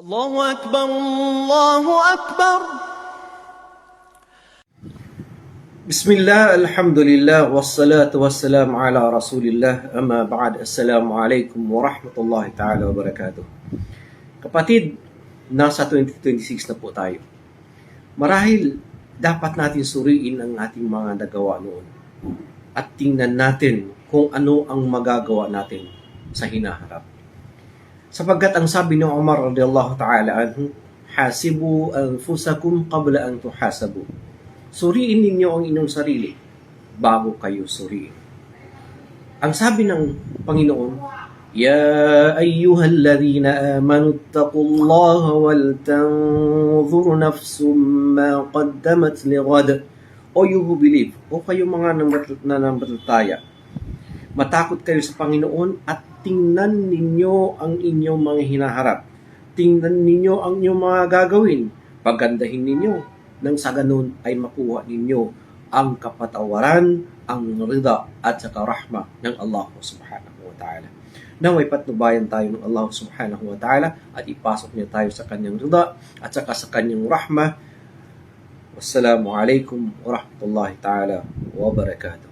الله أكبر الله أكبر. Bismillah, alhamdulillah, wassalatu wassalamu ala rasulillah, amma ba'd. Assalamu alaikum wa rahmatullahi ta'ala wa barakatuh. Kapatid, nasa 2026 na po tayo. Marahil dapat natin suriin ang ating mga nagawa noon at tingnan natin kung ano ang magagawa natin sa hinaharap. Sapagkat ang sabi ni Umar radiyallahu ta'ala anhu, hasibu anfusakum qabla an tuhasabu. Suriin ninyo ang inyong sarili bago kayo suriin. Ang sabi ng Panginoon, Ya ayyuhalladhina amanu taqullaha wal tanzur nafsum ma qaddamat lighad. O you who believe, o kayo mga nananampalataya, matakot kayo sa Panginoon at tingnan ninyo ang inyong mga hinaharap. Tingnan ninyo ang inyong mga gagawin. Pagandahin ninyo nang sa ganun ay makuha ninyo ang kapatawaran, ang rida at saka rahma ng Allah subhanahu wa ta'ala. Naway patnubayan tayo ng Allah subhanahu wa ta'ala at ipasok niya tayo sa kanyang rida at saka sa kanyang rahma. Wassalamu alaikum wa rahmatullahi ta'ala wa barakatuh.